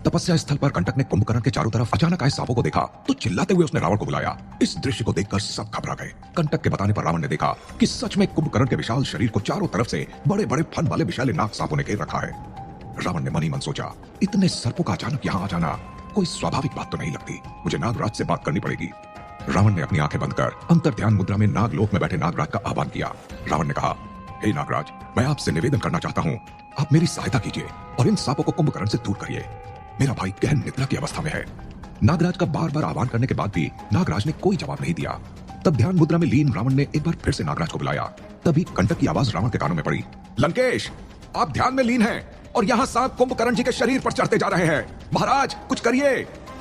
तपस्या स्थल पर कंटक ने कुंभकर्ण के चारों तरफ अचानक आए सांपों को देखा तो चिल्लाते हुए उसने रावण को बुलाया। इस दृश्य को देखकर सब घबरा गए। कंटक के बताने पर रावण ने देखा कि सच में कुंभकर्ण के विशाल शरीर को चारों तरफ से बड़े बड़े फन वाले विशाले नाग सांपों ने घेर रखा है। रावण ने मन ही मन सोचा, इतने सर्पों का अचानक यहाँ आ जाना कोई स्वाभाविक बात तो नहीं लगती, मुझे नागराज से बात करनी पड़ेगी। रावण ने अपनी आंखें बंद कर अंतर ध्यान मुद्रा में नागलोक में बैठे नागराज का आह्वान किया। रावण ने कहा, हे नागराज, मैं आपसे निवेदन करना चाहता हूँ, आप मेरी सहायता कीजिए और इन सांपों को कुंभकर्ण से दूर करिए। मेरा भाई गहन निद्रा की अवस्था में है। नागराज का बार बार आह्वान करने के बाद भी नागराज ने कोई जवाब नहीं दिया। तब ध्यान मुद्रा में लीन रावण ने एक बार फिर से नागराज को बुलाया। तभी कंटक की आवाज रावण के कानों में पड़ी, लंकेश, आप ध्यान में लीन हैं और यहाँ सांप कुंभकर्ण जी के शरीर पर चढ़ते जा रहे हैं। महाराज कुछ करिए।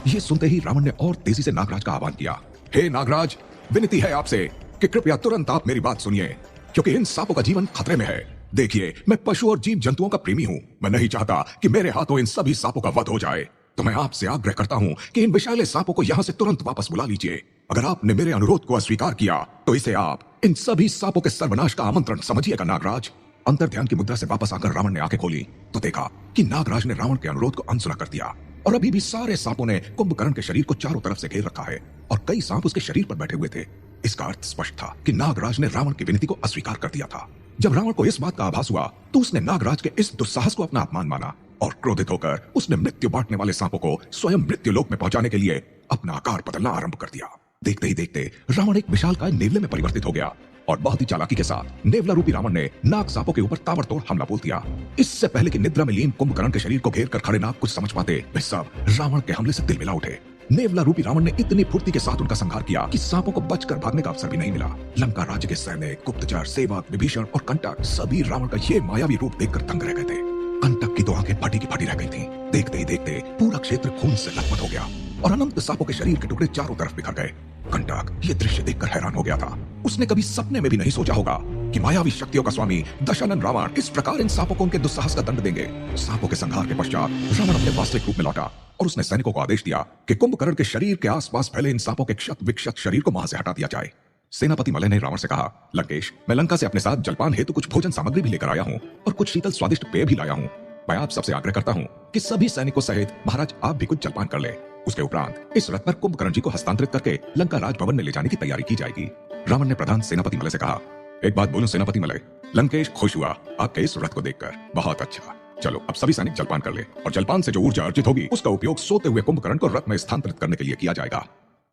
ये सुनते ही रावण ने और तेजी से नागराज का आह्वान किया, हे नागराज, विनती है आपसे कि कृपया तुरंत आप मेरी बात सुनिए, क्योंकि इन सांपों का जीवन खतरे में है। देखिए, मैं पशु और जीव जंतुओं का प्रेमी हूँ। मैं नहीं चाहता कि मेरे हाथों इन सभी सांपों का वध हो जाए। तो मैं आपसे आग्रह करता हूँ कि इन विशाले सांपों को यहाँ से तुरंत वापस बुला लीजिए। अगर आपने मेरे अनुरोध को अस्वीकार किया तो इसे आप इन सभी सांपों के सर्वनाश का आमंत्रण समझिएगा नागराज। अंतर ध्यान की मुद्रा से वापस आकर रावण ने आंखें खोली तो देखा कि नागराज ने रावण के अनुरोध को अनसुना कर दिया और अभी भी सारे सांपों ने कुंभकर्ण के शरीर को चारों तरफ से घेर रखा है और कई सांप उसके शरीर पर बैठे हुए थे। इसका अर्थ स्पष्ट था कि नागराज ने रावण की विनती को अस्वीकार कर दिया था। जब रावण को इस बात का आभास हुआ तो उसने नागराज के इस दुस्साहस को अपना अपमान माना और क्रोधित होकर उसने मृत्यु बांटने वाले सांपों को स्वयं मृत्यु लोक में पहुंचाने के लिए अपना आकार बदलना आरंभ कर दिया। देखते ही देखते रावण एक विशालकाय नेवले में परिवर्तित हो गया और बहुत ही चालाकी के साथ नेवला रूपी रावण ने नाग सांपों के ऊपर ताबड़तोड़ हमला बोल दिया। इससे पहले कि निद्रा में लीन कुंभकर्ण के शरीर को घेर कर खड़े नाग कुछ समझ पाते, वे सब रावण के हमले से तिलमिला उठे। नेवला रूपी रावण ने इतनी फुर्ती के साथ उनका संहार किया कि सांपों को बचकर भागने का अवसर भी नहीं मिला। लंका राज्य के सैनिक, गुप्तचर, सेवक, विभीषण और कंटक सभी रावण का ये मायावी रूप देखकर दंग रह गए थे। कंटक की तो आंखें फटी की फटी रह गई थीं। देखते ही देखते पूरा क्षेत्र खून से लथपथ हो गया और अनंत सांपों के शरीर के टुकड़े चारों तरफ बिखर गए। कंटक ये दृश्य देखकर हैरान हो गया था। उसने कभी सपने में भी नहीं सोचा होगा कि मायावी शक्तियों का स्वामी दशानन रावण इस प्रकार इन सांपों को उनके दुस्साहस का दंड देंगे। सांपों के संहार के पश्चात रावण अपने वास्तविक रूप में लौटा और उसने सैनिकों को आदेश दिया कि कुंभकर्ण के शरीर के आसपास फैले इन सांपों के क्षत विक्षत शरीर को वहां से हटा दिया जाए। सेनापति मलय ने रावण से कहा, लंकेश, मैं लंका से अपने साथ जलपान हेतु कुछ भोजन सामग्री भी लेकर आया हूँ और कुछ शीतल स्वादिष्ट पेय भी लाया हूँ। मैं आप सबसे आग्रह करता हूँ कि सभी सैनिकों सहित महाराज आप भी कुछ जलपान कर ले। उसके उपरांत इस रथ पर कुंभकर्ण जी को हस्तांतरित करके लंका राजभवन में ले जाने की तैयारी की जाएगी। रावण ने प्रधान सेनापति मलय से कहा, एक बात बोलूं सेनापति मलय, लंकेश खुश हुआ आपके इस रथ को देखकर। बहुत अच्छा, चलो अब सभी सैनिक जलपान कर ले और जलपान से जो ऊर्जा अर्जित होगी उसका उपयोग सोते हुए कुंभकर्ण को रथ में स्थानांतरित करने के लिए किया जाएगा।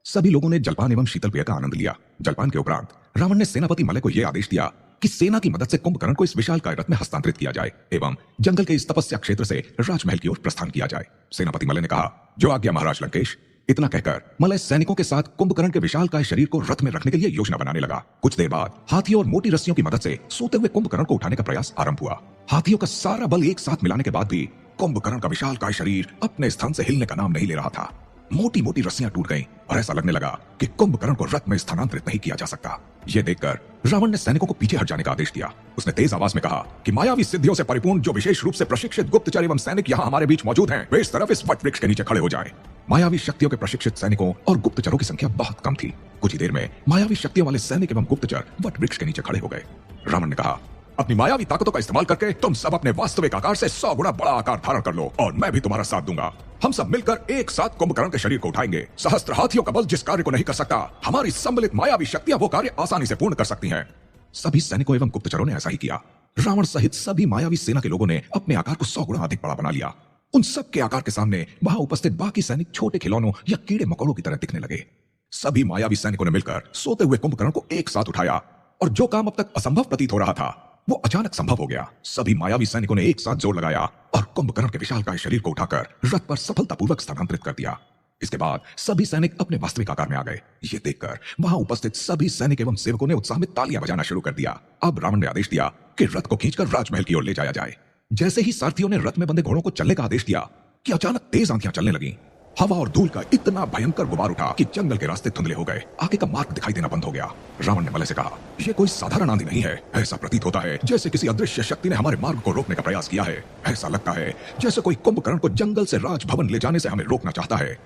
सभी लोगों ने जलपान एवं शीतल पेय का आनंद लिया। जलपान के उपरांत रावण ने सेनापति मलय को यह आदेश दिया कि सेना की मदद से कुंभकर्ण को इस विशाल रथ में हस्तांतरित किया जाए एवं जंगल के इस तपस्या क्षेत्र से राजमहल की ओर प्रस्थान किया जाए। सेनापति मलय ने कहा, जो आज्ञा महाराज लंकेश। इतना कहकर मलय सैनिकों के साथ कुंभकर्ण के विशालकाय शरीर को रथ में रखने के लिए योजना बनाने लगा। कुछ देर बाद हाथियों और मोटी रस्सियों की मदद से सोते हुए कुंभकर्ण को उठाने का प्रयास आरंभ हुआ। हाथियों का सारा बल एक साथ मिलाने के बाद भी कुंभकर्ण का विशालकाय शरीर अपने स्थान से हिलने का नाम नहीं ले रहा था। मोटी मोटी रस्सियां टूट गईं और ऐसा लगने लगा कि कुंभकर्ण को रथ में स्थानांतरित नहीं किया जा सकता। यह देखकर रावण ने सैनिकों को पीछे हट जाने का आदेश दिया। उसने तेज आवाज में कहा कि मायावी सिद्धियों से परिपूर्ण जो विशेष रूप से प्रशिक्षित गुप्तचर एवं सैनिक यहाँ हमारे बीच मौजूद हैं, वे इस तरफ इस वट वृक्ष के नीचे खड़े हो जाएं। मायावी शक्तियों के प्रशिक्षित सैनिकों और गुप्तचरों की संख्या बहुत कम थी। कुछ ही देर में मायावी शक्तियों वाले सैनिक एवं गुप्तचर वट वृक्ष के नीचे खड़े हो गए। रावण ने कहा, अपनी मायावी ताकतों का इस्तेमाल करके तुम सब अपने वास्तविक आकार से 100 गुना बड़ा आकार धारण कर लो और मैं भी तुम्हारा साथ दूंगा। हम सब मिलकर एक साथ कुंभकर्ण के शरीर को उठाएंगे। सहस्त्र हाथियों का बल जिस कार्य को नहीं कर सकता, हमारी सम्मिलित मायावी शक्तियां वो कार्य आसानी से पूर्ण कर सकती हैं। सभी सैनिकों एवं गुप्तचरों ने ऐसा ही किया। रावण सहित सभी मायावी सेना के लोगों ने अपने आकार को 100 गुना अधिक बड़ा बना लिया। उन सब के आकार के सामने वहां उपस्थित बाकी सैनिक छोटे खिलौनों या कीड़े मकोड़ों की तरह दिखने लगे। सभी मायावी सैनिकों ने मिलकर सोते हुए कुंभकर्ण को एक साथ उठाया और जो काम अब तक असंभव प्रतीत हो रहा था वो अचानक संभव हो गया। सभी मायावी सैनिकों ने एक साथ जोर लगाया और कुंभकर्ण के विशालकाय शरीर को उठाकर रथ पर सफलतापूर्वक स्थानांतरित कर दिया। इसके बाद सभी सैनिक अपने वास्तविक आकार में आ गए। ये देखकर वहां उपस्थित सभी सैनिक एवं सेवकों ने उत्साह में तालियां बजाना शुरू कर दिया। अब रावण ने आदेश दिया कि रथ को खींचकर राजमहल की ओर ले जाया जाए। जैसे ही सारथियों ने रथ में बंधे घोड़ों को चलने का आदेश दिया कि अचानक तेज आंधियां चलने लगीं। हवा और धूल का इतना भयंकर गुबार उठा कि जंगल के रास्ते धुंधले हो गए। आगे का मार्ग दिखाई देना बंद हो गया। रावण ने मलय से कहा, यह कोई साधारण आंधी नहीं है। ऐसा प्रतीत होता है जैसे किसी अदृश्य शक्ति ने हमारे मार्ग को रोकने का प्रयास किया है। ऐसा लगता है जैसे कोई कुंभकर्ण को जंगल से राजभवन ले जाने से हमें रोकना चाहता है।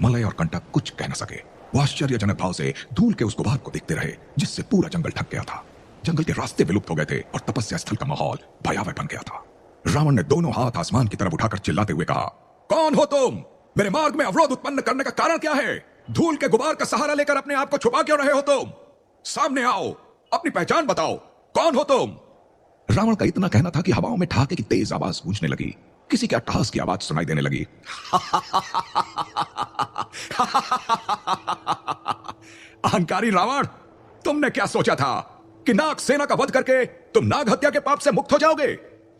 मलय और कंटक कुछ कह न सके। वो आश्चर्यजनक भाव से धूल के उस गुबार को देखते रहे जिससे पूरा जंगल ढक गया था। जंगल के रास्ते विलुप्त हो गए थे और तपस्या स्थल का माहौल भयावह बन गया था। रावण ने दोनों हाथ आसमान की तरफ उठाकर चिल्लाते हुए कहा, कौन हो तुम? मेरे मार्ग में अवरोध उत्पन्न करने का कारण क्या है? धूल के गुबार का सहारा लेकर अपने आप को छुपा क्यों रहे हो तुम? सामने आओ, अपनी पहचान बताओ, कौन हो तुम? रावण का इतना कहना था कि हवाओं में ठहाके की तेज आवाज गूंजने लगी। किसी के अट्टहास की आवाज सुनाई देने लगी। अहंकारी रावण, तुमने क्या सोचा था कि नाग सेना का वध करके तुम नाग हत्या के पाप से मुक्त हो जाओगे?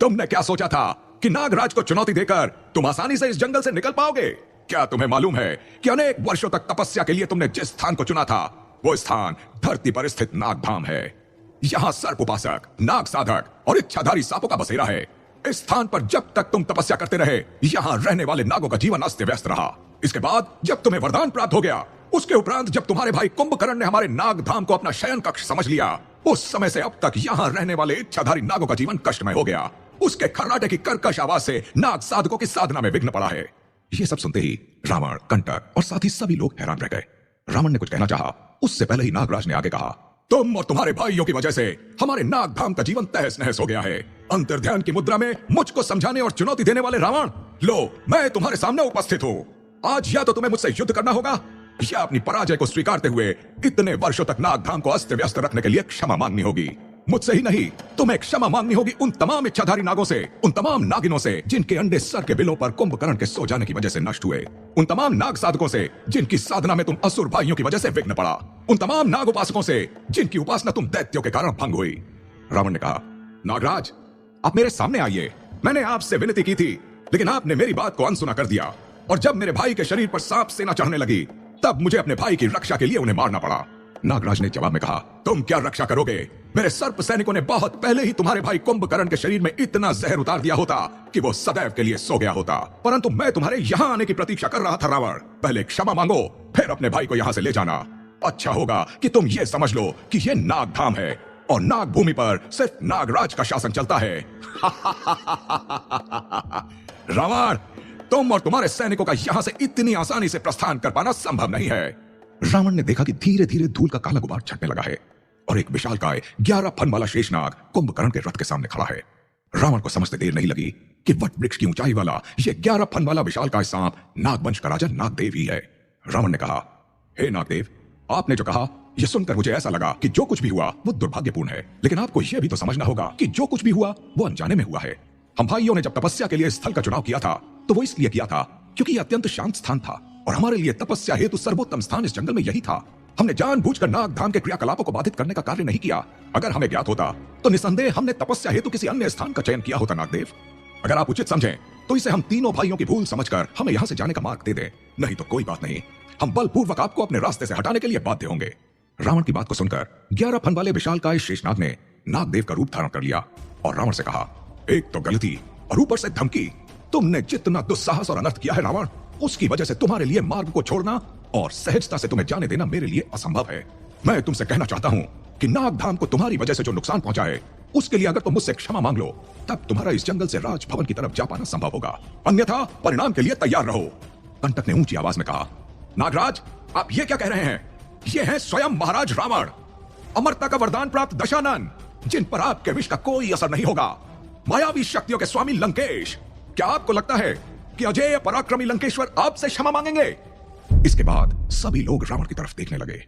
तुमने क्या सोचा था कि नागराज को चुनौती देकर तुम आसानी से इस जंगल से निकल पाओगे? क्या तुम्हें मालूम है कि अनेक वर्षों तक तपस्या के लिए तुमने जिस स्थान को चुना था, वो स्थान धरती पर स्थित नागधाम है। यहां सर्प उपासक, नाग साधक और इच्छाधारी सांपों का बसेरा है। इस स्थान पर जब तक तुम तपस्या करते रहे, यहां रहने वाले नागों का जीवन अस्त व्यस्त रहा। इसके बाद जब तुम्हें वरदान प्राप्त हो गया, उसके उपरांत जब तुम्हारे भाई कुंभकर्ण ने हमारे नागधाम को अपना शयन कक्ष समझ लिया, उस समय से अब तक यहां रहने वाले इच्छाधारी नागों का जीवन कष्टमय हो गया। उसके खर्राटे की कर्कश आवाज से नाग साधकों की साधना में विघ्न पड़ा है। ये सब सुनते ही रावण, कंटक और साथ ही सभी लोग हैरान रह गए। रावण ने कुछ कहना चाहा, उससे पहले ही नागराज ने आगे कहा, तुम और तुम्हारे भाइयों की वजह से हमारे नागधाम का जीवन तहस नहस हो गया है। अंतर्ध्यान की मुद्रा में मुझको समझाने और चुनौती देने वाले रावण, लो मैं तुम्हारे सामने उपस्थित हूं। आज या तो तुम्हें मुझसे युद्ध करना होगा या अपनी पराजय को स्वीकारते हुए इतने वर्षों तक नागधाम को अस्त व्यस्त रखने के लिए क्षमा मांगनी होगी। मुझसे ही नहीं, तुम्हें क्षमा मांगनी होगी उन तमाम इच्छाधारी नागों से, उन तमाम नागिनों से जिनके अंडे सर के बिलों पर कुंभकर्ण के सो जाने की वजह से नष्ट हुए, उन तमाम नाग साधकों से जिनकी साधना में तुम असुर भाइयों की वजह से विघ्न पड़ा, उन तमाम नाग उपासकों से जिनकी उपासना तुम दैत्यों के कारण भंग हुई। रावण ने कहा, नागराज आप मेरे सामने आइए। मैंने आपसे विनती की थी, लेकिन आपने मेरी बात को अनसुना कर दिया, और जब मेरे भाई के शरीर पर सांप सेना चढ़ने लगी, तब मुझे अपने भाई की रक्षा के लिए उन्हें मारना पड़ा। नागराज ने जवाब में कहा, तुम क्या रक्षा करोगे? मेरे सर्प सैनिकों ने बहुत पहले ही तुम्हारे भाई कुंभकर्ण के शरीर में इतना जहर उतार दिया होता कि वो सदैव के लिए सो गया होता। परंतु मैं तुम्हारे यहाँ आने की प्रतीक्षा कर रहा था रावण। पहले क्षमा मांगो, फिर अपने भाई को यहाँ से ले जाना। अच्छा होगा कि तुम ये समझ लो कि ये नागधाम है और नाग भूमि पर सिर्फ नागराज का शासन चलता है। रावण, तुम और तुम्हारे सैनिकों का यहां से इतनी आसानी से प्रस्थान कर पाना संभव नहीं है। रावण ने देखा कि धीरे धीरे धूल का काला गुबार छटने लगा है और एक विशालकाय 11 फन वाला शेषनाग कुंभकर्ण के रथ के सामने खड़ा है। रावण को समझते देर नहीं लगी कि वट वृक्ष की ऊंचाई वाला ये 11 फन वाला विशालकाय सांप नागवंश का राजा नागदेव ही है। रावण ने कहा, हे नागदेव, आपने जो कहा यह सुनकर मुझे ऐसा लगा कि जो कुछ भी हुआ वो दुर्भाग्यपूर्ण है, लेकिन आपको यह भी तो समझना होगा कि जो कुछ भी हुआ वो अनजाने में हुआ है। हम भाइयों ने जब तपस्या के लिए स्थल का चुनाव किया था तो वो इसलिए किया था क्योंकि यह अत्यंत शांत स्थान था और हमारे लिए तपस्या हेतु सर्वोत्तम स्थान इस जंगल में यही था। हमने जानबूझकर नागधाम के क्रियाकलापों को बाधित करने का कार्य नहीं किया। अगर हमें ज्ञात होता तो निसंदेह हमने तपस्या हेतु किसी अन्य स्थान का चयन किया होता। नागदेव, अगर आप उचित समझें तो इसे हम तीनों भाइयों की भूल समझकर हमें यहाँ से जाने का मार्ग दे दें, नहीं तो कोई बात नहीं, हम बलपूर्वक आपको अपने रास्ते से हटाने के लिए बाध्य होंगे। रावण की बात को सुनकर 11 फन वाले विशालकाय शेषनाग ने नागदेव का रूप धारण कर लिया और रावण से कहा, एक तो गलती और ऊपर से धमकी। तुमने जितना दुस्साहस और अनर्थ किया है रावण, उसकी वजह से तुम्हारे लिए मार्ग को छोड़ना और सहजता से तुम्हें जाने देना मेरे लिए असंभव है। मैं तुमसे कहना चाहता हूं कि नागधाम को तुम्हारी वजह से जो नुकसान पहुंचा है, उसके लिए अगर तुम मुझसे क्षमा मांग लो, तब तुम्हारा इस जंगल से राजभवन की तरफ जा पाना संभव होगा, अन्यथा परिणाम के लिए तैयार रहो। कंटक ने ऊंची आवाज में कहा, नागराज आप ये क्या कह रहे हैं? ये है स्वयं महाराज रावण, अमरता का वरदान प्राप्त दशानन, जिन पर आपके विष का कोई असर नहीं होगा, मायावी शक्तियों के स्वामी लंकेश। क्या आपको लगता है कि अजय पराक्रमी लंकेश्वर आपसे क्षमा मांगेंगे? इसके बाद सभी लोग रावण की तरफ देखने लगे।